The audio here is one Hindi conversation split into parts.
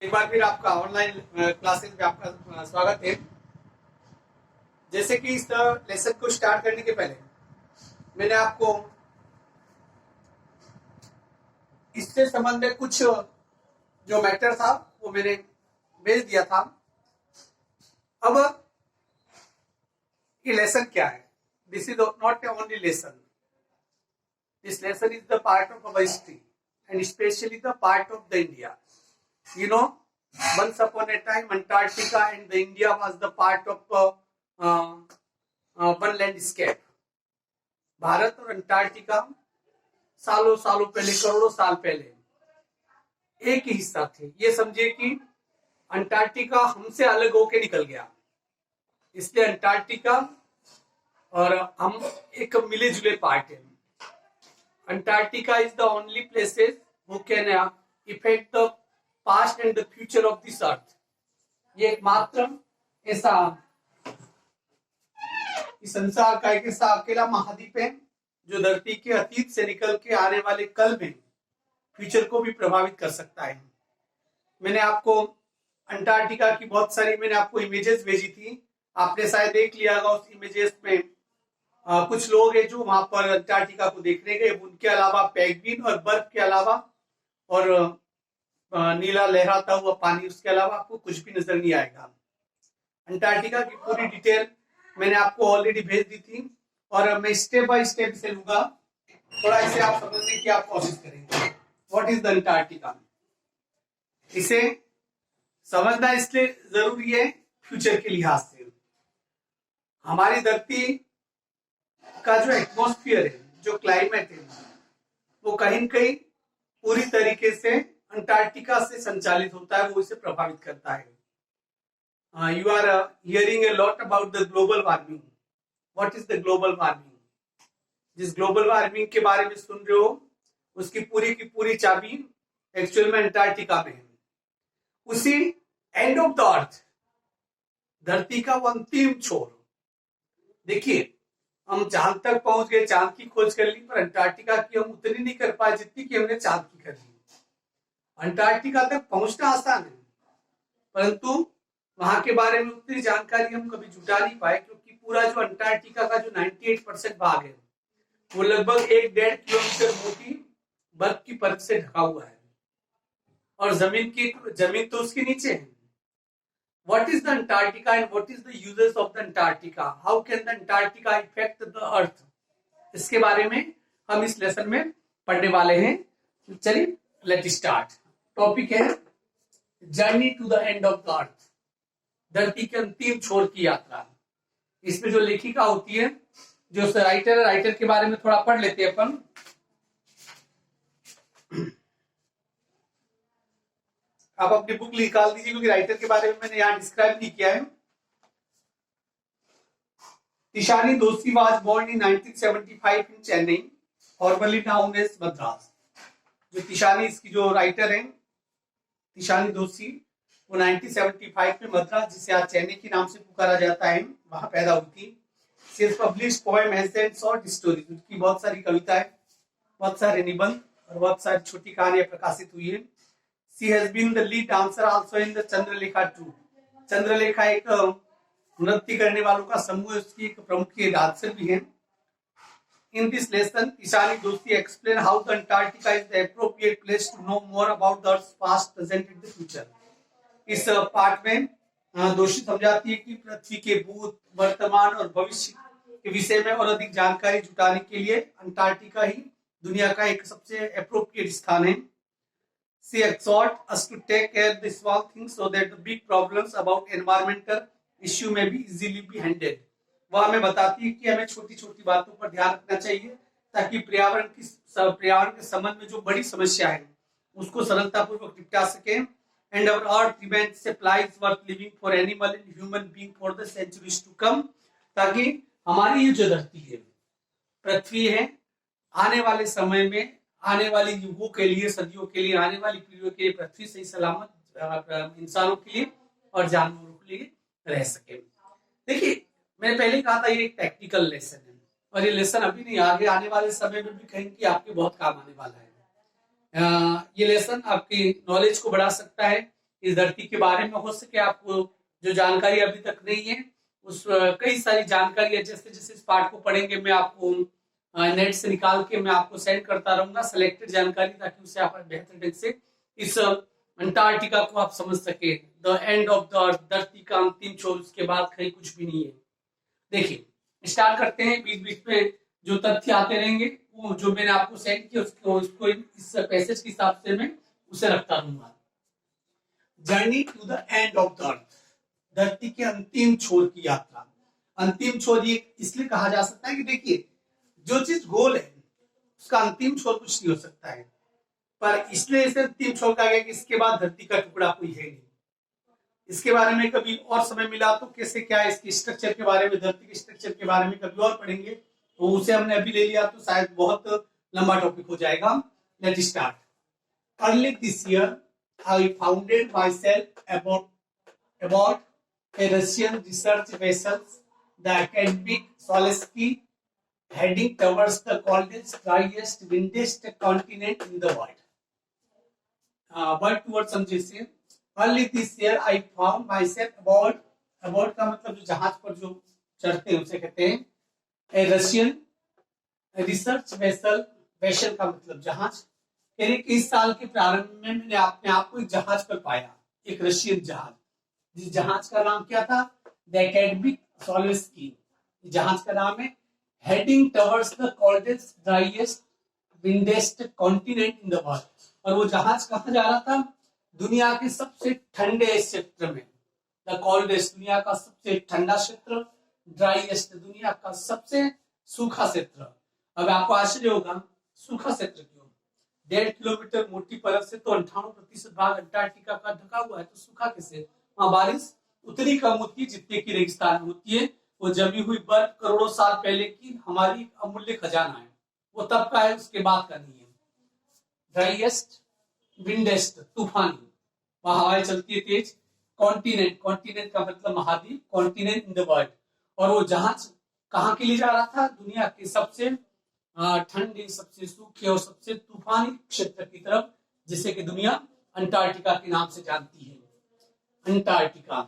एक बार फिर आपका ऑनलाइन क्लासेस में आपका स्वागत है। जैसे कि इस लेसन को स्टार्ट करने के पहले मैंने आपको इससे संबंधित कुछ जो मैटर था वो मैंने भेज दिया था। अब ये लेसन क्या है? This is not only lesson, this lesson is the part of our history and specially the part of the India. You know, once upon a time, Antarctica and the India was the part of one landscape. Bharat और अंटार्कटिका सालों सालों पहले, करोड़ों साल पहले एक ही हिस्सा थे. ये समझिए कि अंटार्कटिका हमसे अलग होके निकल गया, इसलिए अंटार्कटिका और हम एक मिले जुले पार्ट है. Antarctica is the only places who can effect the past and the future of this earth. ये एकमात्र ऐसा इस संसार का एक ऐसा अकेला महाद्वीप है जो धरती के अतीत से निकल के आने वाले कल में फ्यूचर को भी प्रभावित कर सकता है. मैंने आपको अंटार्कटिका की बहुत सारी मैंने आपको इमेजेस भेजी थी, आपने शायद देख लिया होगा. उस इमेजेस में कुछ लोग हैं जो वहां पर अंटार्कटिका को देखने गए. उनके अलावा पेंगुइन और बर्फ के अलावा और नीला लहराता हुआ पानी, उसके अलावा आपको कुछ भी नजर नहीं आएगा. अंटार्कटिका की पूरी डिटेल मैंने आपको ऑलरेडी भेज दी थी और मैं स्टेप बाय स्टेप से लूंगा. थोड़ा इसे आप समझने की आप कोशिश करेंगे. What is the Antarctica? इसे समझना इसलिए जरूरी है फ्यूचर के लिहाज से. हमारी धरती का जो एटमॉस्फेयर है, जो क्लाइमेट है, वो कहीं न कहीं पूरी तरीके से अंटार्कटिका से संचालित होता है, वो इसे प्रभावित करता है. You are hearing a lot about the global warming. What is the global warming? जिस ग्लोबल वार्मिंग के बारे में सुन रहे हो उसकी पूरी की पूरी चाबी एक्चुअल में अंटार्कटिका में है. उसी एंड ऑफ द अर्थ, धरती का वो अंतिम छोर. देखिए, हम चांद तक पहुंच गए, चांद की खोज कर ली, पर अंटार्कटिका की हम उतनी नहीं कर पाए जितनी कि हमने चांद की कर ली. अंटार्कटिका तक पहुंचना आसान है, परंतु वहां के बारे में उतनी जानकारी हम कभी जुटा नहीं पाए, क्योंकि पूरा जो अंटार्कटिका का जो 98% भाग है वो लगभग 1-1.5 किलोमीटर मोटी बर्फ की परत से ढका हुआ है और जमीन तो उसके नीचे है. What is the Antarctica and what is the uses of the Antarctica? How can the Antarctica affect the Earth? इसके बारे में हम इस लेसन में पढ़ने वाले हैं. चलिए, लेट स्टार्ट. टॉपिक है journey to the end of the earth, धरती के अंतिम छोर की यात्रा. इसमें जो लेखिका होती है, जो राइटर के बारे में थोड़ा पढ़ लेते हैं अपन. आप अपनी बुक निकाल दीजिए, क्योंकि राइटर के बारे में मैंने यहाँ डिस्क्राइब नहीं किया है. Tishani Doshi was born in 1975 in Chennai, formerly known as Madras. जो तिशानी, इसकी जो राइटर है तिशानी दोशी, वो 1975 में मद्रास, जिसे आज चेन्नई के नाम से पुकारा जाता है, वहां पैदा हुई थी. She has published poem and short stories. उनकी बहुत सारी कविताएं, बहुत सारे निबंध और बहुत सारी छोटी कहानियां प्रकाशित हुई है. She has been the lead dancer also in the Chandralekha troupe. Chandralekha एक नृत्य करने वालों का समूह, उसकी एक प्रमुख डांसर भी है. In this lesson, Tishani Doshi explain how the Antarctica is the appropriate place to know more about the Earth's past, present and the future. इस पार्ट में दोषी समझाती है कि पृथ्वी के भूत, वर्तमान और भविष्य के विषय में और अधिक जानकारी जुटाने के लिए अंटार्कटिका ही दुनिया का एक सबसे अप्रोप्रिएट स्थान है. She exhorts us to take care of the small things so that the big problems about environmental issue may be easily be handled. वह हमें बताती है कि हमें छोटी छोटी बातों पर ध्यान रखना चाहिए, ताकि पर्यावरण के संबंध में जो बड़ी समस्या है उसको सरलतापूर्वक निपटा सके. And our earth remains a place worth living for animal and human being for the centuries to come. ताकि हमारी ये जो धरती है, पृथ्वी है, आने वाले समय में, आने वाले युगों के लिए, सदियों के लिए, आने वाली पीढ़ियों के लिए पृथ्वी सही सलामत इंसानों के लिए और जानवरों के लिए रह सके. देखिए, मैंने पहले कहा था ये एक टेक्निकल लेसन है, और ये लेसन अभी नहीं, आगे आने वाले समय में भी कहीं कि आपके बहुत काम आने वाला है. ये लेसन आपकी नॉलेज को बढ़ा सकता है, इस धरती के बारे में हो सके आपको जो जानकारी अभी तक नहीं है, उस कई सारी जानकारी है। जैसे जैसे इस पाठ को पढ़ेंगे मैं आपको नेट से निकाल के मैं आपको सेंड करता रहूंगा सिलेक्टेड जानकारी, ताकि उसे आप बेहतर ढंग से इस अंटार्कटिका को आप समझ सके। The end of the earth, धरती का अंतिम छोर, उसके बाद कहीं कुछ भी नहीं है। देखिए स्टार्ट करते हैं। बीच बीच में जो तथ्य आते रहेंगे वो जो मैंने आपको सेंड किया उसको इस पैसेज के हिसाब से मैं उसे रखता रहूंगा। Journey to the end of the earth, धरती के अंतिम छोर की यात्रा। अंतिम छोर ये इसलिए कहा जा सकता है कि देखिए जो चीज गोल है उसका अंतिम छोर कुछ नहीं हो सकता है, पर इसलिए इसे अंतिम छोर कहा गया कि इसके बाद धरती का टुकड़ा कोई है नहीं। इसके बारे में कभी और समय मिला तो कैसे क्या है इसकी स्ट्रक्चर के बारे में, धरती के स्ट्रक्चर के बारे में कभी और पढ़ेंगे। तो उसे हमने अभी ले लिया तो शायद बहुत लंबा टॉपिक हो जाएगा। Let start. Early this year I founded my self about a Russian research vessels, the academic Solesky, heading towards the coldest, driest, windiest continent in the world. Word towards समझिए से। Early this year, I found myself about का मतलब जो जहाज पर जो चढ़ते हैं उसे कहते हैं a Russian research vessel का मतलब जहाज। इस साल के प्रारंभ में मैंने अपने आप को एक जहाज पर पाया, एक रशियन जहाज, जिस जहाज का नाम क्या था, द एकेडमिक सोलेस्की। जहाज का नाम है heading towards the coldest, driest, windiest continent in the world. और वो जहाज कहाँ जा रहा था, दुनिया के सबसे ठंडे क्षेत्र में। द कोल्डेस्ट, दुनिया का सबसे ठंडा क्षेत्र, ड्राइएस्ट, दुनिया का सबसे सूखा क्षेत्र। अब आपको आश्चर्य होगा सूखा क्षेत्र क्यों? 1.5 किलोमीटर मोटी परत से तो 98% भाग अंटार्कटिका का ढका हुआ है, तो सूखा कैसे? वहां बारिश उतनी कम होती है जितने की रेगिस्तान में होती है। वो जमी हुई बर्फ करोड़ों साल पहले की हमारी अमूल्य खजाना है, वो तब का है, उसके बाद का नहीं है। ड्राइएस्ट, विंडेस्ट, तूफानी, वहां हवाएं चलती है तेज। कॉन्टिनेंट, कॉन्टिनेंट का मतलब महाद्वीप, कॉन्टिनेंट इन द वर्ल्ड। और वो जहाज कहाँ के लिए जा रहा था? दुनिया के सबसे ठंडे, सबसे सूखे और सबसे तूफानी क्षेत्र की तरफ, जिसे कि दुनिया अंटार्कटिका के नाम से जानती है। Antarctica.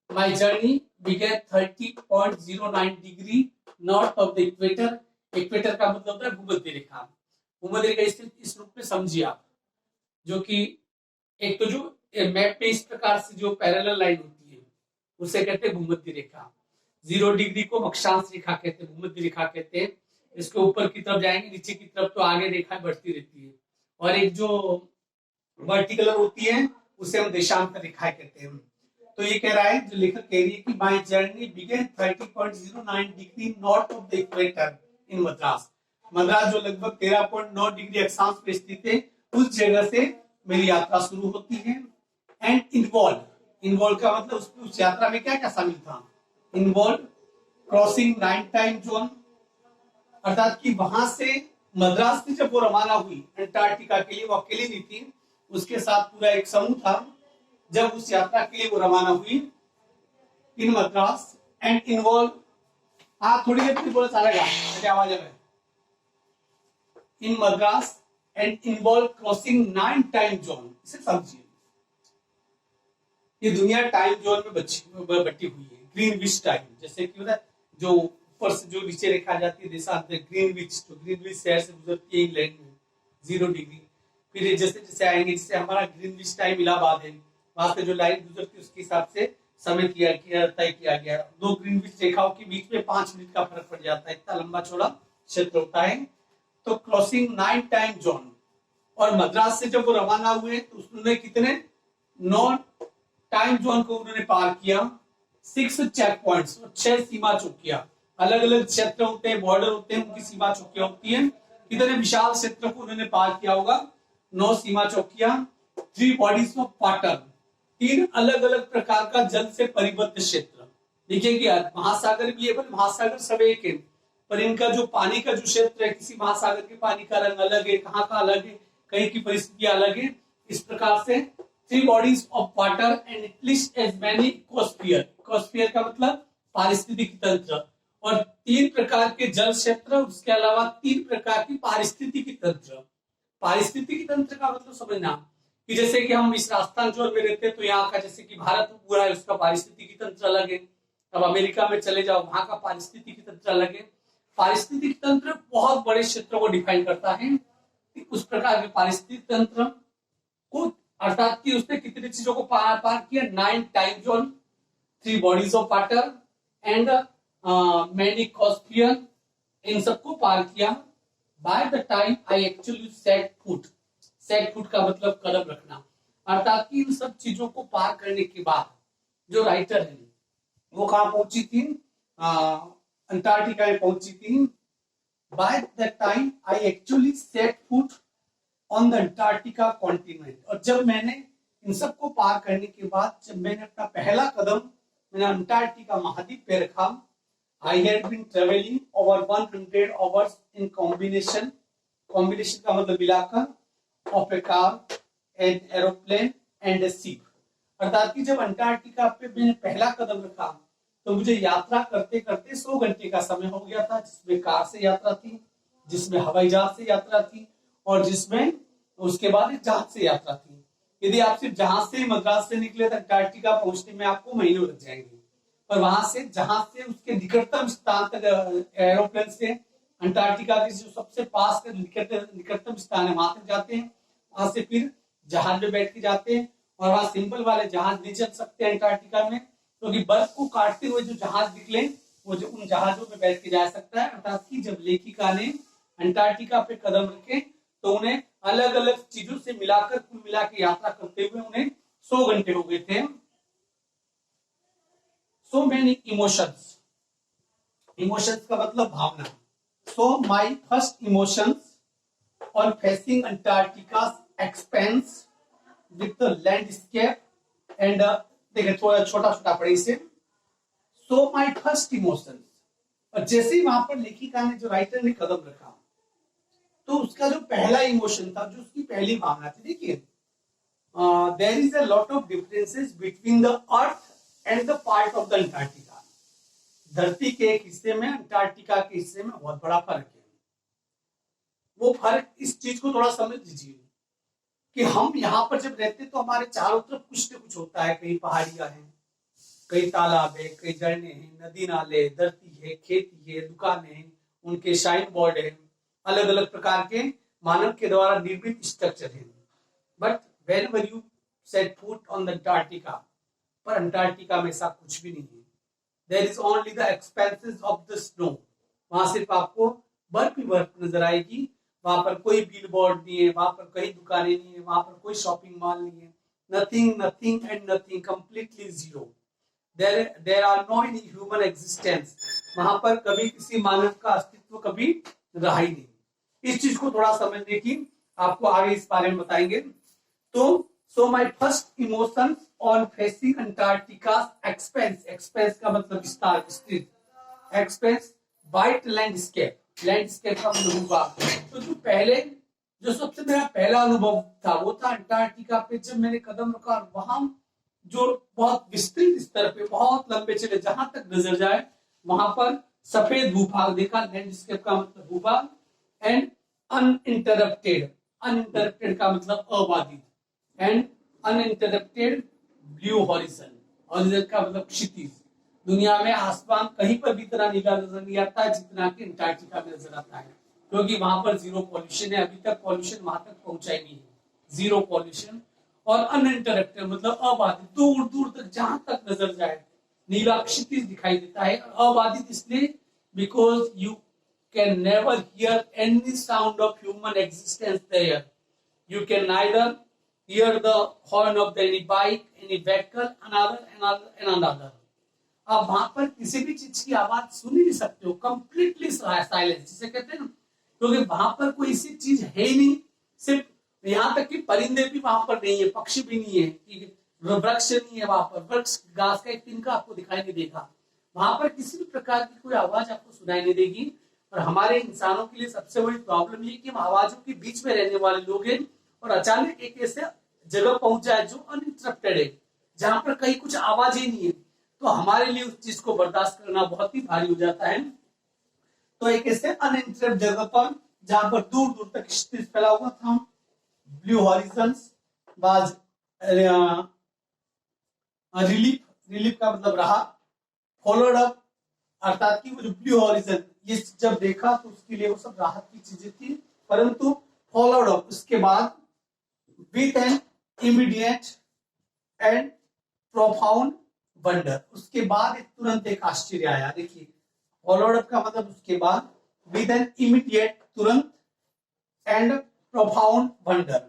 My journey began 30.09 degree north of the equator. Equator का मतलब होता है भूमध्य रेखा। भूमध्य रेखा इस रूप में समझिए आप, जो कि एक तो जो मैप पे इस प्रकार से जो पैरेलल लाइन होती है उसे कहते हैं भूमध्य रेखा। 0 डिग्री को अक्षांश रेखा कहते हैं, भूमध्य रेखा कहते हैं। इसके ऊपर की तरफ जाएंगे, नीचे की तरफ तो आगे रेखा बढ़ती रहती है। और एक जो वर्टिकलर होती है उसे हम देशांतर रेखाएं कहते हैं। तो ये कह रहा है, जो लेखक कह रही है कि my journey began 30.09 degree north of the equator in Madras. Madras जो लगभग 13.9 डिग्री अक्षांश पे स्थित है, उस जगह से मेरी यात्रा शुरू होती है। एंड इन्वॉल्व का मतलब उस यात्रा में क्या क्या शामिल था? इन्वॉल्व क्रॉसिंग 9 टाइम जोन, अर्थात कि वहां से मद्रास से जब वो रवाना हुई अंटार्कटिका के लिए, वो अकेली नहीं थी, उसके साथ पूरा एक समूह था। जब उस यात्रा के लिए वो रवाना हुई इन मद्रास एंड इन्वॉल्व, थोड़ी देर बोला चलेगा, आवाज है in Madras and involve crossing 9 time zone. इसे समझिए, ये दुनिया टाइम जोन में बटी हुई है। ग्रीनविच टाइम, जैसे कि जो ऊपर से जो नीचे रेखा जाती है देशांतर, ग्रीनविच, तो ग्रीनविच शहर से गुजरती है इंग्लैंड में 0 डिग्री। फिर जैसे जैसे आएंगे, जैसे हमारा ग्रीनविच टाइम इलाहाबाद है, वहां से जो लाइन गुजरती है उसके हिसाब से समय तय किया गया। 2 ग्रीनविच रेखाओं के बीच में 5 मिनट का फर्क पड़ जाता है, इतना लंबा चौड़ा क्षेत्र होता है। तो क्रॉसिंग 9 टाइम जोन। और मद्रास से जब वो रवाना हुए तो उसने कितने 9 टाइम जोन को उन्होंने पार किया। 6 चेक पॉइंट्स, 6 सीमा चौकियां। अलग अलग क्षेत्र होते हैं, बॉर्डर होते हैं, उनकी सीमा चौकियां होती हैं। कितने विशाल क्षेत्र को उन्होंने पार किया होगा? 9 सीमा चौकियां। 3 बॉडीज ऑफ वाटर, 3 अलग अलग प्रकार का जल से परिबद्ध क्षेत्र। देखिए कि महासागर भी है, पर महासागर सब एक है, पर इनका जो पानी का जो क्षेत्र है, किसी महासागर के पानी का रंग अलग है, कहाँ का अलग है, कहीं की परिस्थितियां अलग है। इस प्रकार से 3 bodies of water and at least as many ecosphere. Ecosphere का मतलब पारिस्थितिक तंत्र। और 3 प्रकार के जल क्षेत्र, उसके अलावा 3 प्रकार की पारिस्थितिकी तंत्र। पारिस्थितिकी तंत्र का मतलब समझना कि जैसे कि हम इस राजस्थान में रहते हैं तो यहाँ का जैसे कि भारत पूरा है, उसका पारिस्थितिकी तंत्र अलग है। अब अमेरिका में चले जाओ, वहां का पारिस्थितिकी तंत्र अलग है। पारिस्थितिकी तंत्र बहुत बड़े क्षेत्रों को डिफाइन करता है। उस प्रकार के पारिस्थितिक तंत्र को, अर्थात कि उसने कितनी चीजों को पार किया, 9 time zone, 3 bodies of water and many Caspian, इन सबको पार किया। By the time I actually set foot का मतलब कदम रखना, अर्थात कि इन सब चीजों को पार करने के बाद जो राइटर है वो कहां पहुंची थी, अंटार्कटिका में पहुंची थी। Bye the time I actually set foot on the Antarctica continent, और जब मैंने इन सबको पार करने के बाद जब मैंने अपना पहला कदम मैंने अंटार्कटिका महाद्वीप पे रखा, I had been traveling over 100 hours in combination का मतलब मिलाकर, of a car, an aeroplane and a ship। अर्थात कि जब अंटार्कटिका पे मैंने पहला कदम रखा तो मुझे यात्रा करते करते 100 घंटे का समय हो गया था, जिसमें कार से यात्रा थी, जिसमें हवाई जहाज से यात्रा थी, और जिसमें उसके बाद एक जहाज से यात्रा थी। यदि आप सिर्फ जहाज से मद्रास से निकले तो अंटार्कटिका पहुंचने में आपको महीनों लग जाएंगे, पर वहां से जहाज से उसके निकटतम स्थान तक, एरोप्लेन से अंटार्कटिका के जो सबसे पास का निकटतम स्थान है वहां तक जाते हैं। वहां से फिर जहाज में बैठ के जाते हैं, और वहां सिंपल वाले जहाज नहीं चल सकते अंटार्कटिका में, क्योंकि बर्फ को काटते हुए जो जहाज निकले वो जो उन जहाजों में बैठ के जा सकता है। अर्थात कि जब लेखिका ने अंटार्कटिका पे कदम रखे तो उन्हें अलग अलग चीजों से मिलाकर कुल मिला के यात्रा करते हुए उन्हें 100 घंटे हो गए थे। So many emotions का मतलब भावना। So my first emotions on facing Antarctica's expanse with the landscape and देखिए थोड़ा छोटा छोटा पढ़े इसे। So my first emotions, और जैसे ही वहां पर लेखिका ने जो राइटर ने कदम रखा तो उसका जो पहला इमोशन था, जो उसकी पहली भावना थी, देखिए there is a lot of differences between the earth and the part of the Antarctica। धरती के एक हिस्से में अंटार्कटिका के हिस्से में बहुत बड़ा फर्क है। वो फर्क, इस चीज को थोड़ा समझ लीजिए कि हम यहाँ पर जब रहते तो हमारे चारों तरफ कुछ न कुछ होता है, कई पहाड़ियां हैं, कई तालाब है, कई झरने हैं, नदी नाले, धरती है, खेती है, दुकानें हैं, उनके साइन बोर्ड है, अलग अलग प्रकार के मानव के द्वारा निर्मित स्ट्रक्चर है। But whenever you set foot on the Antarctica, पर अंटार्कटिका में ऐसा कुछ भी नहीं है। There is only the expanses of the snow। वहां सिर्फ आपको बर्फ ही बर्फ नजर आएगी। वहां पर कोई बिल बोर्ड नहीं है, वहां पर कई दुकानें नहीं है, वहां पर कोई शॉपिंग मॉल नहीं है। Nothing and nothing, completely zero. There are no any human existence। वहां पर कभी किसी मानव का अस्तित्व कभी रहा ही नहीं। इस चीज को थोड़ा समझने की आपको आगे इस बारे में बताएंगे। तो so my first emotions on facing Antarctica's expanse का मतलब विस्तार, विस्तृत, expanse, white landscape का मतलब भूभाग। तो जो सबसे मेरा पहला अनुभव था वो था अंटार्कटिका पे जब मैंने कदम रखा, वहां जो बहुत विस्तृत स्तर पे बहुत लंबे चले जहां तक नजर जाए वहां पर सफेद भूभाग देखा। लैंडस्केप का मतलब भूभाग, एंड अनइंटरप्टेड का मतलब अबाधित, and uninterrupted blue horizon, horizon का मतलब क्षितिज। दुनिया में आसमान कहीं पर भी इतना नीला नजर नहीं आता है जितना कि अंटार्कटिका में नजर आता है, क्योंकि वहां पर जीरो पॉल्यूशन है। अभी तक पॉल्यूशन वहां तक पहुंचा ही नहीं है, जीरो पॉल्यूशन। और अनइंटरप्टेड मतलब अबाधित, दूर दूर तक जहां तक नजर जाए नीला क्षितिज दिखाई देता है। अबाधित इसलिए because you can never hear any sound of human existence there. You can neither hear the horn of any bike, any vehicle, another। आप वहां पर किसी भी चीज की आवाज सुन ही नहीं सकते हो, कंप्लीटली साइलेंस जिसे कहते हैं ना, क्योंकि वहां पर कोई ऐसी चीज है ही नहीं। सिर्फ यहाँ तक कि परिंदे भी वहां पर नहीं है, पक्षी भी नहीं है, वृक्ष नहीं है वहां पर, वृक्ष घास का एक तिनका आपको दिखाई नहीं देगा। वहां पर किसी भी प्रकार की कोई आवाज आपको सुनाई नहीं देगी। और हमारे इंसानों के लिए सबसे बड़ी प्रॉब्लम ये कि हम आवाजों के बीच में रहने वाले लोग हैं, और अचानक एक ऐसे जगह पहुंच जाए जो अनइंटरप्टेड है, जहां पर कहीं कुछ आवाज ही नहीं है, तो हमारे लिए उस चीज को बर्दाश्त करना बहुत ही भारी हो जाता है। तो एक ऐसे अनइंटरप्टेड जगह पर जहां पर दूर दूर तक क्षितिज फैला हुआ था, ब्लू हॉरिजन्स, वाज रिलीफ का मतलब रहा, फॉलोड अप अर्थात कि वो जो ब्लू हॉरिजन ये जब देखा तो उसके लिए वो सब राहत की चीजें थी, परंतु फॉलोड अप उसके बाद with an immediate and profound wonder, उसके बाद तुरंत एक आश्चर्य आया। देखिए फॉलोड अप का मतलब उसके बाद, विद एन इमीडिएट तुरंत, एंड प्रोफाउंड वंडर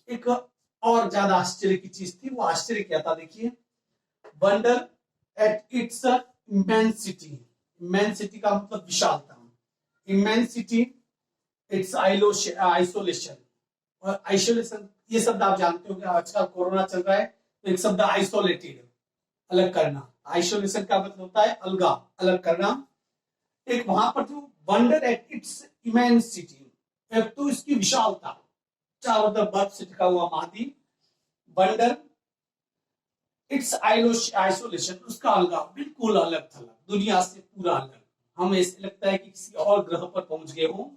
एक और ज्यादा आश्चर्य की चीज थी। वो आश्चर्य क्या था? देखिए wonder at its immensity, immensity का मतलब विशालता, इमेंसिटी इट्स आइसोलेशन, और आइसोलेशन ये शब्द आप जानते हो कि आजकल कोरोना चल रहा है तो एक शब्द आइसोलेटेड, अलग करना, आइसोलेशन का मतलब होता है अलगा, अलग करना। एक वहां पर जो वंडर एट इट्स इमेंसिटी, एक तो इसकी विशालता, चारों तरफ बर्फ से ढका हुआ महाद्वीप, वंडर इट्स आइसोलेशन उसका अलगाव, बिल्कुल अलग थलग, दुनिया से पूरा अलग, हमें ऐसे लगता है कि किसी और ग्रह पर पहुंच गए हो।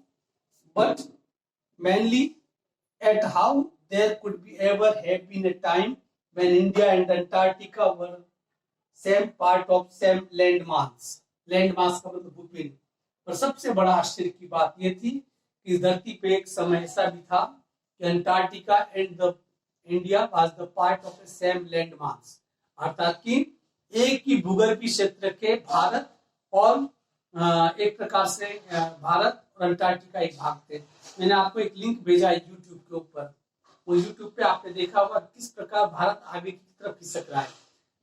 But mainly at how there could be ever have been a time when India and Antarctica were same part of same land mass, land mass का मतलब भूपिंड। पर सबसे बड़ा आश्चर्य की बात यह थी कि धरती पे एक समय ऐसा भी था कि Antarctica and the India was the part of A same land मास, अर्थात कि एक ही भूगर्भीय क्षेत्र के भारत और एक प्रकार से भारत और अंटार्कटिका एक भाग थे। मैंने आपको एक लिंक भेजा है यूट्यूब के ऊपर, वो यूट्यूब पे आपने देखा होगा किस प्रकार भारत आगे की तरफ खिसक रहा है।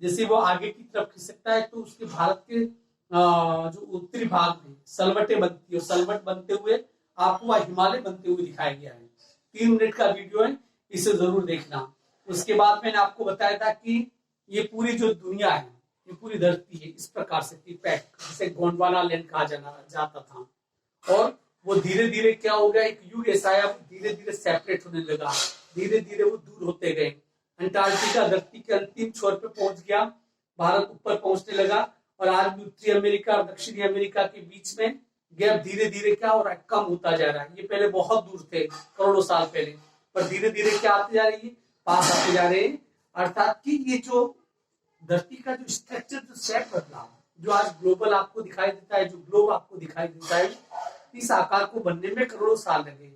जैसे वो आगे की तरफ खिसकता है तो उसके भारत के जो उत्तरी भाग में सलवटें बनती है, सलवट बनते हुए आपको वह हिमालय बनते हुए दिखाया गया है। 3 मिनट का वीडियो है, इसे जरूर देखना। उसके बाद मैंने आपको बताया था कि ये पूरी जो दुनिया है, ये पूरी धरती है इस प्रकार से थी पैक, जिसे गोंडवाना लैंड कहा जाता था, और वो धीरे धीरे क्या हो गया, एक युग ऐसा आया, धीरे धीरे सेपरेट होने लगा, धीरे धीरे वो दूर होते गए। अंटार्कटिका धरती के अंतिम छोर पे पहुंच गया, भारत ऊपर पहुंचने लगा, और आज उत्तरी अमेरिका और दक्षिणी अमेरिका के बीच में गैप धीरे धीरे क्या हो रहा है, कम होता जा रहा है। ये पहले बहुत दूर थे, करोड़ों साल पहले, पर धीरे धीरे क्या आते जा रही है, पास आते जा रहे हैं। अर्थात कि ये जो धरती का जो स्ट्रक्चर, जो शेप बदला, जो आज ग्लोबल आपको दिखाई देता है, जो ग्लोब आपको दिखाई देता है, इस आकार को बनने में करोड़ों साल लगे।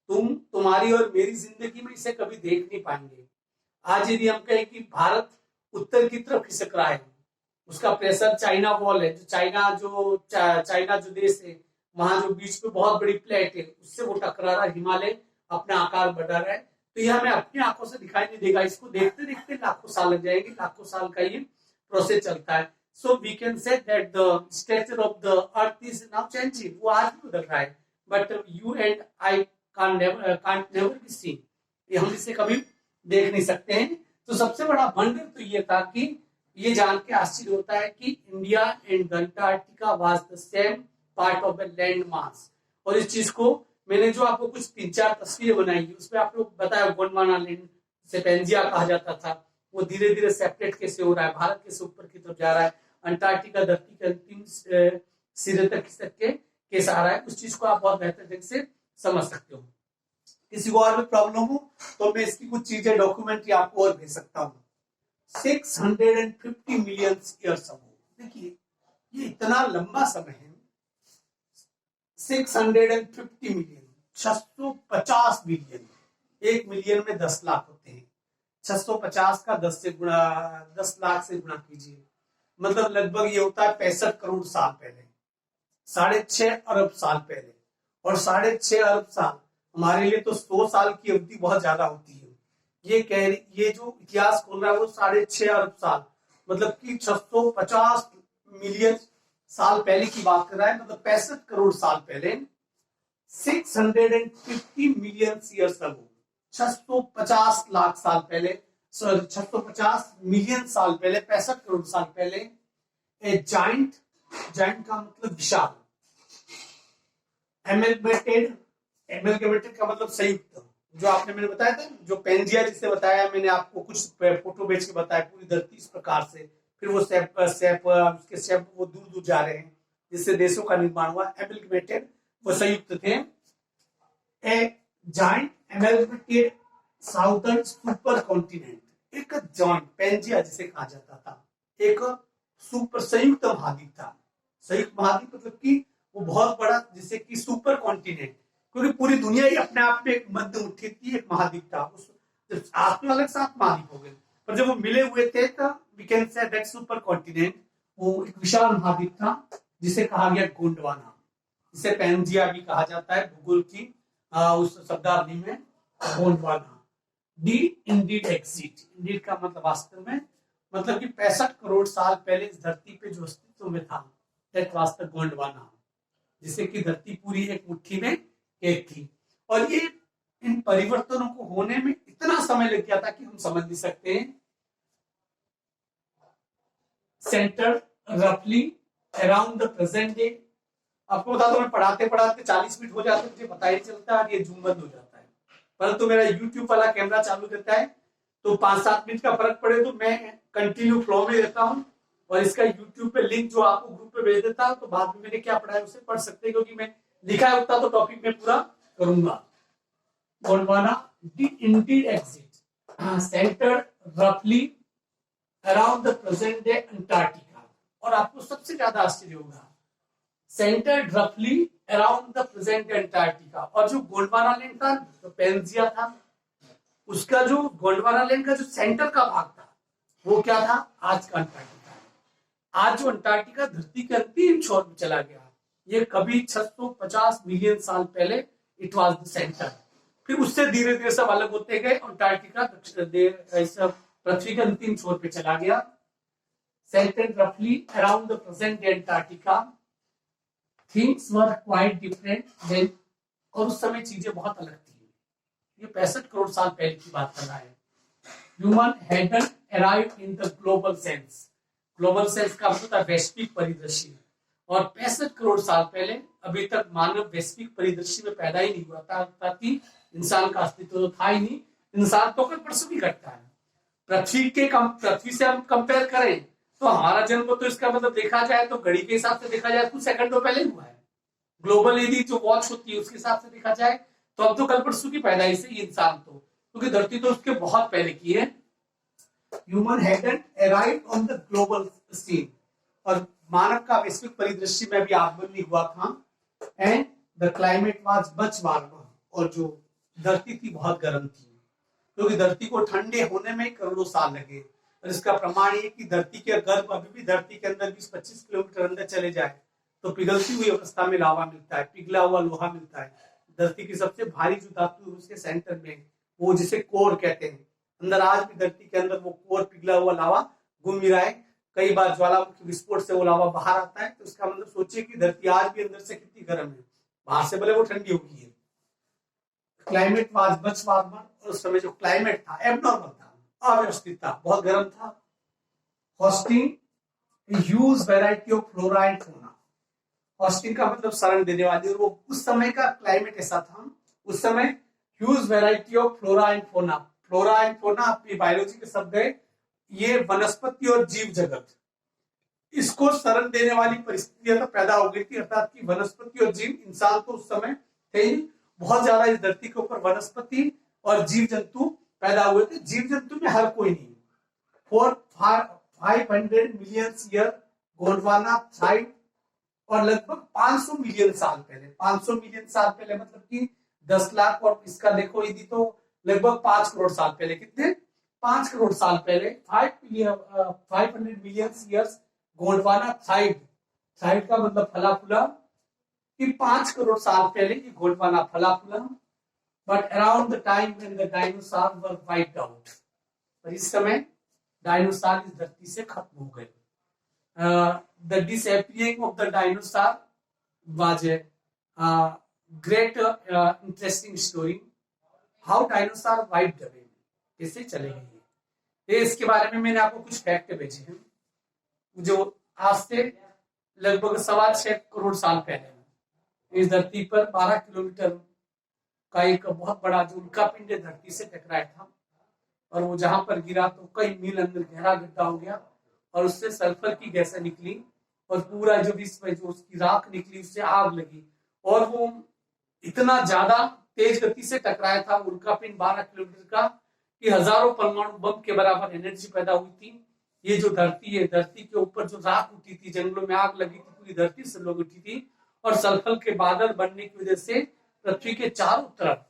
तुम्हारी और मेरी जिंदगी में इसे कभी देख नहीं पाएंगे। आज यदि हम कहें कि भारत उत्तर की तरफ खिसक रहा है, उसका प्रेशर चाइना वॉल है, जो चाइना जो देश है, वहां जो बीच में बहुत बड़ी प्लेट है, उससे वो टकरा रहा है, हिमालय अपना आकार बढ़ा रहा है, तो यह हमें अपनी आंखों से दिखाई नहीं देगा। इसको देखते देखते लाखों साल लग जाएंगे, लाखों साल का ये प्रोसेस चलता है। So we can say that the structure of the earth is now changing, वो आज भी बदल रहा है, but you and I can't never be seen, ये हम इसे कभी देख नहीं सकते हैं। तो सबसे बड़ा वंडर तो ये था कि ये जान के आश्चर्य होता है कि India and the Antarctica was the same part of the land मास। और इस चीज को मैंने जो आपको कुछ 3-4 तस्वीरें बनाई उसमें आप लोग बताया गोंडवाना लैंड से पेंजिया कहा जाता था, वो धीरे धीरे सेपरेट कैसे हो रहा है, भारत कैसे ऊपर की तरफ जा रहा है, अंटार्कटिका धरती के अंतिम सिरे तक खिसक के कैसे आ रहा है, उस चीज को आप बहुत बेहतर ढंग से समझ सकते हो। किसी को और भी प्रॉब्लम हो तो मैं इसकी कुछ चीजें डॉक्यूमेंट्री आपको और भेज सकता हूँ। 650 मिलियन ईयर्स अगो, देखिए ये इतना लंबा समय है, 650 मिलियन, 650 बिलियन, 1 मिलियन में 10 लाख होते हैं, 650 का 10 लाख से गुणा कीजिए, मतलब लगभग ये होता है 65 करोड़ साल पहले, 6.5 अरब साल पहले। और 6.5 अरब साल हमारे लिए तो 100 साल की अवधि बहुत ज्यादा होती है। ये जो इतिहास खोल रहा है वो 6.5 अरब साल, मतलब कि 650 मिलियन साल पहले की बात कर रहा है, मतलब 65 करोड़ साल पहले। 650 मिलियन ईयर्स अगो, 650 लाख साल पहले, सॉरी 650 मिलियन साल पहले, 65 करोड़ साल पहले, ए जाइंट, जाइंट का मतलब विशाल, एमलगेमेटेड का मतलब संयुक्त, जो आपने मैंने बताया था, जो पेंजिया जिसे बताया मैंने आपको, कुछ फोटो भेज के बताया, पूरी धरती इस प्रकार से, फिर वो उसके शेप वो दूर दूर जा रहे हैं, जिससे देशों का निर्माण हुआ। एमलगेमेटेड वो संयुक्त थे, a giant amalgamated southern super continent, एक जॉइंट पेंजिया जिसे कहा जाता था, एक सुपर संयुक्त महाद्वीप था। संयुक्त महाद्वीप मतलब कि वो बहुत बड़ा, जिसे कि सुपर कॉन्टिनेंट, क्योंकि पूरी दुनिया ही अपने आप में एक मध्य मुट्ठी थी, एक महाद्वीप था। उस आज तो अलग 7 महाद्वीप हो गए, पर जब वो मिले हुए थे तो we can say that super continent, वो एक विशाल महाद्वीप था जिसे कहा गया गोंडवाना, जिसे पेंजिया भी कहा जाता है भूगोल की उस शब्दावली में, Gondwana. D Indeed exit, Indeed का मतलब वास्तव में, मतलब कि 65 करोड़ साल पहले इस धरती पे जो अस्तित्व में था, दैट वाज द गोंडवाना, जिसे कि धरती पूरी एक मुट्ठी में एक थी। और ये इन परिवर्तनों को होने में इतना समय लग गया था कि हम समझ नहीं सकते हैं। सेंटर रफली अराउंड द प्रेजेंट डे, आपको बता दो मैं पढ़ाते पढ़ाते 40 मिनट हो जाते, मुझे पता ही चलता है, ये जूम बंद हो जाता है। परंतु मेरा यूट्यूब वाला कैमरा चालू रहता है, तो 5-7 मिनट का फर्क पड़े तो मैं कंटिन्यू फ्लो में रहता हूँ, और इसका यूट्यूब पे लिंक जो आपको ग्रुप पे भेज देता हूँ, तो बाद में मैंने क्या पढ़ा है उसे पढ़ सकते हैं, क्योंकि मैं लिखा होता तो टॉपिक में पूरा करूंगा। गोंडवाना इंडीड एग्जिट सेंटर रफली around the present day Antarctica, और आपको सबसे ज्यादा आश्चर्य होगा, सेंटर्ड रफली अराउंड द प्रेजेंट अंटार्कटिका। और जो गोंडवाना लैंड था, जो पेंजिया था, उसका जो गोंडवाना लैंड का जो सेंटर का भाग था, वो क्या था, आज का अंटार्कटिका। आज जो अंटार्कटिका धरती के अंतिम छोर में चला गया, ये कभी 650 मिलियन साल पहले इट वाज द सेंटर। फिर उससे धीरे धीरे सब अलग होते गए, अंटार्कटिका पृथ्वी के अंतिम छोर पे चला गया। सेंटर्ड रफली around the present Antarctica, things were quite different then, और उस समय चीजें बहुत अलग थी। ये 65 करोड़ साल पहले की बात कर रहा है। Human hadn't arrived in the global sense, global sense का मतलब वैश्विक परिदृश्य, और 65 करोड़ साल पहले अभी तक मानव वैश्विक परिदृश्य में पैदा ही नहीं हुआ था, ताकि इंसान का अस्तित्व तो था ही नहीं। इंसान तो कल परसों भी घटता है। पृथ्वी से हम कंपेयर करें तो हमारा जन्म तो इसका मतलब देखा जाए तो घड़ी के हिसाब से देखा जाए कुछ सेकंडों पहले हुआ है। ग्लोबल यदि जो वॉच होती है उसके हिसाब से देखा जाए तो अब तो कल परसों की पैदाइश से इंसान तो, क्योंकि धरती तो उसके बहुत पहले की है। Human hadn't arrived on the global scene, और मानव का वैश्विक परिदृश्य में भी आगमन नहीं हुआ था। And the climate was much warmer, और जो धरती थी बहुत गर्म थी, क्योंकि धरती को ठंडे होने में करोड़ों साल लगे। और इसका प्रमाण ये कि धरती के गर्भ अभी भी धरती के अंदर 20-25 किलोमीटर अंदर चले जाए तो पिघलती हुई अवस्था में लावा मिलता है, पिघला हुआ लोहा मिलता है। धरती की सबसे भारी जो धातु है उसके सेंटर में, वो जिसे कोर कहते हैं, अंदर आज भी धरती के अंदर वो कोर पिघला हुआ लावा घूम रहा है। कई बार ज्वालामुखी विस्फोट से वो लावा बाहर आता है, तो इसका मतलब सोचिए कि धरती आज भी अंदर से कितनी गर्म है, बाहर से भले वो ठंडी होगी है। क्लाइमेट वाज मच वार्मर, और उस समय जो क्लाइमेट था एबनॉर्मल था, अव्यवस्थित था, बहुत गर्म था। Hosting huge variety of flora and fauna, hosting का मतलब शरण देने वाली, और वो उस समय का क्लाइमेट ऐसा था, उस समय huge variety of flora and fauna. Flora and fauna आपकी बायोलॉजी के शब्द है, ये वनस्पति और जीव जगत, इसको शरण देने वाली परिस्थितियां तो पैदा हो गई थी, अर्थात कि वनस्पति और जीव, इंसान तो उस समय थे ही बहुत ज्यादा, इस धरती के ऊपर वनस्पति और जीव जंतु पैदा हुए थे। जीव जंतु में हर कोई नहीं। 500 मिलियन ईयर गोंडवाना थ्राइव, और लगभग 500 मिलियन साल पहले, 500 मिलियन साल पहले मतलब कि 10 लाख, और इसका देखो यदि तो लगभग 5 करोड़ साल पहले, कितने 5 करोड़ साल पहले 500 million years Gondwana thrive, thrive का मतलब फला फूला, कि 5 करोड़ साल पहले ये गोंडवाना फला फूला। But around the time when the dinosaur were wiped out, और इस समय डायनासोर इस धरती से खत्म हो गए। The disappearing of the dinosaur was a great interesting story, how dinosaur wiped away, कैसे चले गए। इसके बारे में मैंने आपको कुछ फैक्ट भेजे हैं, जो आज से लगभग 6.25 करोड़ साल पहले इस धरती पर 12 किलोमीटर का एक बहुत बड़ा जो उल्का पिंड धरती से टकराया था, और वो जहां पर गिरा तो कई मील अंदर गहरा गड्ढा हो गया, और उससे सल्फर की गैसें निकली, और पूरा जो विश्व जो उसकी राख निकली उससे आग लगी, और वो इतना ज्यादा तेज गति से टकराया था, उल्कापिंड 12 किलोमीटर का, कि हजारों परमाणु बम के बराबर एनर्जी पैदा हुई थी। ये जो धरती है, धरती के ऊपर जो राख उठी थी, जंगलों में आग लगी थी, पूरी धरती से लोग उठी थी, और सल्फर के बादल बनने की वजह से पृथ्वी के चारों तरफ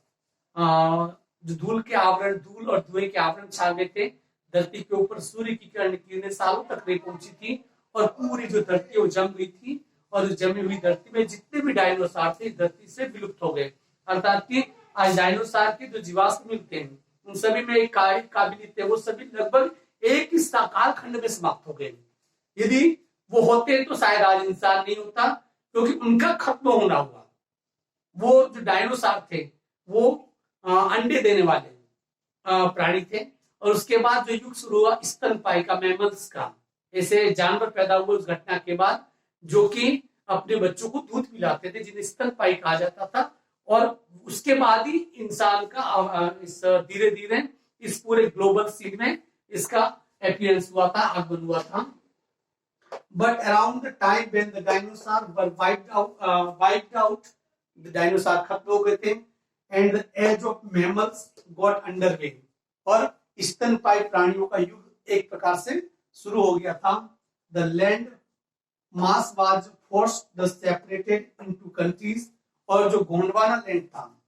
जो धूल के आवरण, धूल और धुएं के आवरण छा गए थे। धरती के ऊपर सूर्य की किरणें सालों तक नहीं पहुंची थी, और पूरी जो धरती है वो जम गई थी, और जमी हुई धरती में जितने भी डायनोसॉर थे धरती से विलुप्त हो गए। अर्थात कि आज डायनोसॉर के जो जीवाश्म मिलते हैं उन सभी में एक काबिलियत है, वो सभी लगभग एक ही काल खंड में समाप्त हो गए। यदि वो होते तो शायद आज इंसान नहीं होता, क्योंकि उनका खत्म होना हुआ। वो जो डायनोसॉर थे वो अंडे देने वाले प्राणी थे, और उसके बाद जो युग शुरू हुआ स्तनपायी का, मैमल्स का, ऐसे जानवर पैदा हुए उस घटना के बाद, जो कि अपने बच्चों को दूध पिलाते थे, जिन्हें स्तनपायी कहा जाता था। और उसके बाद ही इंसान का इस धीरे धीरे इस पूरे ग्लोबल सीन में इसका अपीयरेंस हुआ था, आगमन हुआ था। But around the time when the dinosaurs were wiped out, the dinosaur खत्म हो गए थे, and the age of mammals got underway, और स्तनपायी प्राणियों का युग एक प्रकार से शुरू हो गया था। The land mass was forced the separated into countries, और जो गोंडवाना लैंड था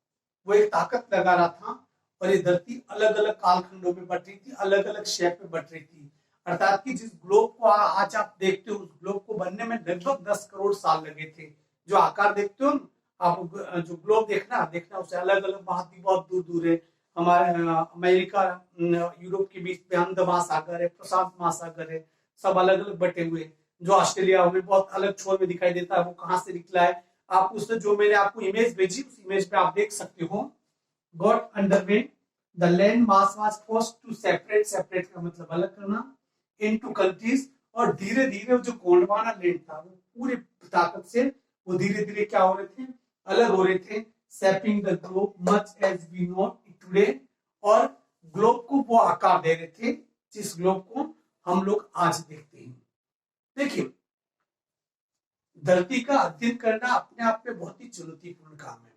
वो एक ताकत लगा रहा था, और ये धरती अलग अलग कालखंडों में बट रही थी, अलग अलग शेप में बट रही थी। अर्थात कि जिस ग्लोब को आज आप देखते हो, उस ग्लोब को बनने में लगभग 10 करोड़ साल लगे थे। जो आकार देखते हो आप, जो ग्लोब देखना उसे अलग अलग महाद्वीप बहुत दूर दूर है। हमारे अमेरिका यूरोप के बीच में हिंद महासागर है, प्रशांत महासागर है, सब अलग अलग बटे हुए। जो ऑस्ट्रेलिया में बहुत अलग छोर में दिखाई देता है, वो कहाँ से निकला है, आप उससे जो मैंने आपको इमेज भेजी उस इमेज पे आप देख सकते हो। Got underway, the land mass was forced to separate का मतलब अलग करना, इनटू कंट्रीज, और धीरे धीरे जो गोंडवाना लैंड था वो पूरी ताकत से वो धीरे धीरे क्या हो रहे थे, अलग हो रहे थे। Shaping the globe much as we know it today, और ग्लोब को वो आकार दे रहे थे जिस ग्लोब को हम लोग आज देखते हैं। देखिए, धरती का अध्ययन करना अपने आप में बहुत ही चुनौतीपूर्ण काम है।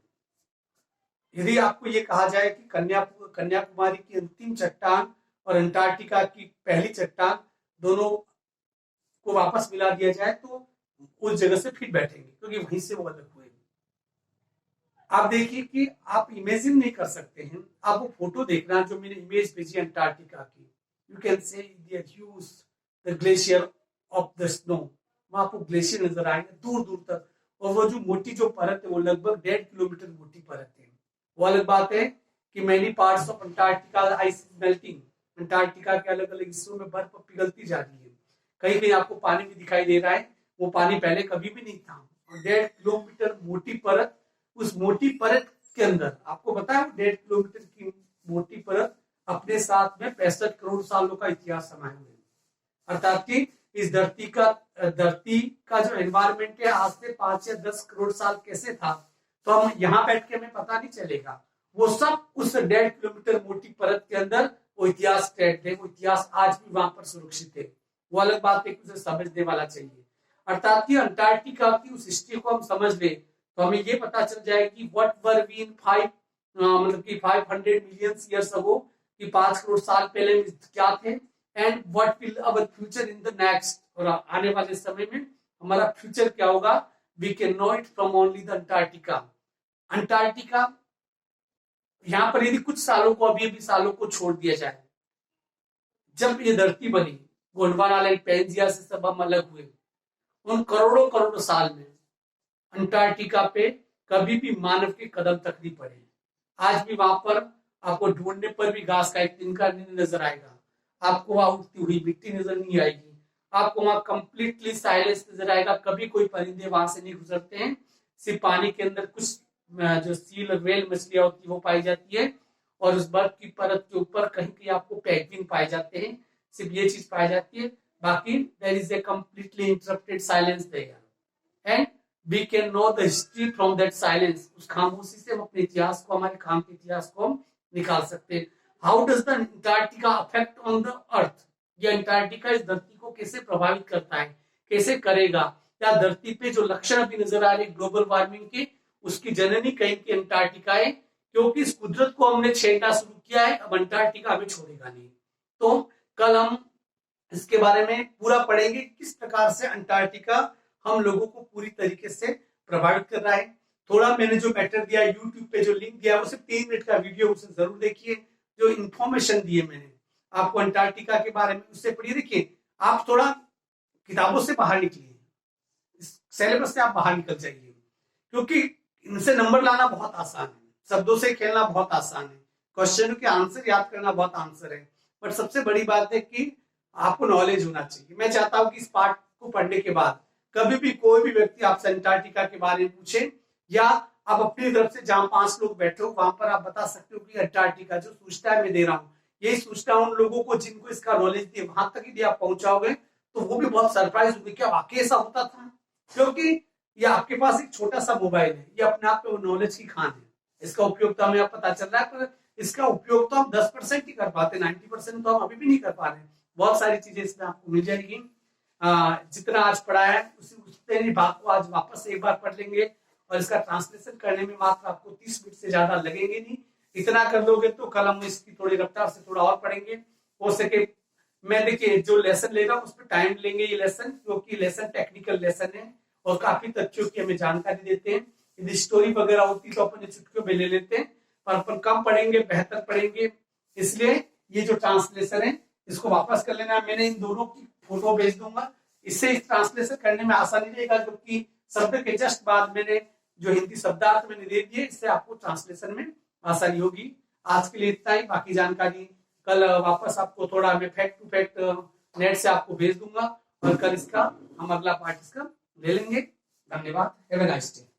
यदि आपको ये कहा जाए कि कन्याकुमारी की अंतिम चट्टान और अंटार्कटिका की पहली चट्टान दोनों को वापस मिला दिया जाए, तो उस जगह से फिर बैठेंगे, क्योंकि वहीं से वो अलग हुए। आप देखिए कि आप इमेजिन नहीं कर सकते हैं, आप वो फोटो देखना जो मैंने इमेज भेजी अंटार्कटिका की। You can say the glacier of the snow, वहां आपको ग्लेशियर नजर आएंगे दूर दूर तक, और वो जो मोटी जो परत है वो लगभग 1.5 किलोमीटर मोटी परत है। वो अलग बात है कि many parts of Antarctica ice melting, Antarctica के अलग अलग हिस्सों में बर्फ पिघलती जा रही है। कहीं कहीं आपको पानी भी दिखाई दे रहा है, वो पानी पहले कभी भी नहीं था। और 1.5 किलोमीटर मोटी परत, उस मोटी परत के अंदर आपको पता है 1.5 किलोमीटर की मोटी परत अपने साथ में 65 करोड़ सालों का इतिहास समाये हुए। अर्थात कि इस धरती का जो एनवायरमेंट है आज से 5 या 10 करोड़ साल कैसे था, तो हम यहाँ बैठ के हमें पता नहीं चलेगा। वो सब उस 1.5 किलोमीटर मोटी परत के अंदर वो इतिहास कैद है, वो इतिहास आज भी वहां पर सुरक्षित है। वो अलग बात है, उसे समझने वाला चाहिए। अर्थात कि अंटार्कटिका की उस हिस्ट्री को हम समझ ले तो हमें ये पता चल जाए कि what were we in 500 million years ago, कि 5 करोड़ साल पहले क्या थे, and what will our future in the next, और आने वाले समय में हमारा फ्यूचर क्या होगा। We can know it from only the Antarctica. Antarctica यहाँ पर यदि कुछ सालों को, अभी सालों को छोड़ दिया जाए, जब ये धरती बनी, गोंडवाना लैंड, पैंजिया से सब हम अलग हुए, उन करोड़ों करोड़ों साल में अंटार्कटिका पे कभी भी मानव के कदम तक नहीं पड़े। आज भी वहां पर आपको ढूंढने पर भी घास का एक तिनका नहीं नजर आएगा, आपको वहां उठती हुई मिट्टी नजर नहीं आएगी, आपको वहां कंप्लीटली साइलेंस नजर आएगा। कभी कोई परिंदे वहां से नहीं गुजरते हैं। सिर्फ पानी के अंदर कुछ जो सील और व्हेल मछलियां होती है वो पाई जाती है, और उस बर्फ की परत के ऊपर कहीं कहीं आपको पेंगुइन पाए जाते हैं। सिर्फ ये चीज पाई जाती है, बाकी there is a completely interrupted silence there, and we can know the history from that silence. उस खामोशी से हम अपने इतिहास को, हमारे खाम के इतिहास को हम निकाल सकते हैं। How does the Antarctica affect on the earth, ये अंटार्कटिका इस धरती को कैसे प्रभावित करता है, कैसे करेगा। या धरती पे जो लक्षण अभी नजर आ रहे ग्लोबल वार्मिंग के, उसकी जननी कहीं की अंटार्कटिका है, क्योंकि इस कुदरत को हमने छेड़ना शुरू किया है, अब अंटार्कटिका हमें छोड़ेगा नहीं। तो कल हम इसके बारे में पूरा पढ़ेंगे, किस प्रकार से अंटार्कटिका हम लोगों को पूरी तरीके से प्रभावित कर रहा है। थोड़ा मैंने जो मैटर दिया यूट्यूब पे, जो लिंक दिया, वो सिर्फ 3 मिनट का वीडियो, उसे जरूर देखिए। जो इंफॉर्मेशन दी है मैंने आपको अंटार्कटिका के बारे में, उससे पढ़िए। देखिए, आप थोड़ा किताबों से बाहर निकलिए, इस सिलेबस से आप बाहर निकल जाइए, क्योंकि इनसे नंबर लाना बहुत आसान है, शब्दों से खेलना बहुत आसान है, क्वेश्चन के आंसर याद करना बहुत आंसर है, बट सबसे बड़ी बात है कि आपको नॉलेज होना चाहिए। मैं चाहता हूं कि इस पार्ट को पढ़ने के बाद कभी भी कोई भी व्यक्ति आपसे अंटार्कटिका के बारे में पूछे, या आप अपनी तरफ से जहां 5 लोग बैठे हो वहां पर आप बता सकते हो कि अंटार्कटिका जो सूचना मैं दे रहा हूँ, यही सूचना उन लोगों को जिनको इसका नॉलेज दिए वहां तक यदि आप पहुंचाओगे तो वो भी बहुत सरप्राइज होंगे, क्या वाकई ऐसा होता था। क्योंकि ये आपके पास एक छोटा सा मोबाइल है, ये अपने आप में नॉलेज की खान है, इसका उपयोग तो हमें पता चल रहा है, पर इसका उपयोग तो हम 10% ही कर पाते, 90% तो हम अभी भी नहीं कर पा रहे हैं। बहुत सारी चीजें इसमें आपको मिल जाएगी। जितना आज पढ़ा है उतने ही भाग को आज वापस एक बार पढ़ लेंगे, और इसका ट्रांसलेशन करने में मात्र आपको 30 मिनट से ज्यादा लगेंगे नहीं। इतना कर लोगे तो कल हम इसकी थोड़ी रफ्तार से थोड़ा और पढ़ेंगे। हो सके मैं देखिए जो लेसन ले रहा हूँ उस पर टाइम लेंगे ये लेसन, क्योंकि लेसन टेक्निकल लेसन है और काफी तथ्यों की हमें जानकारी देते हैं। यदि स्टोरी वगैरह होती तो अपन चुटकियों में ले लेते हैं, पर अपन कम पढ़ेंगे बेहतर पढ़ेंगे। इसलिए ये जो ट्रांसलेशन है इसको वापस कर लेना। मैंने इन दोनों की फोटो भेज दूंगा, इससे इस ट्रांसलेशन करने में आसानी रहेगा, क्योंकि शब्द के जस्ट बाद मैंने जो हिंदी शब्दार्थ मैंने दे दिए, इससे आपको ट्रांसलेशन में आसानी होगी। आज के लिए इतना ही, बाकी जानकारी कल वापस आपको थोड़ा मैं फैक्ट टू फैक्ट नेट से आपको भेज दूंगा, और कल इसका हम अगला पार्ट इसका ले लेंगे। धन्यवाद, हैव अ नाइस डे।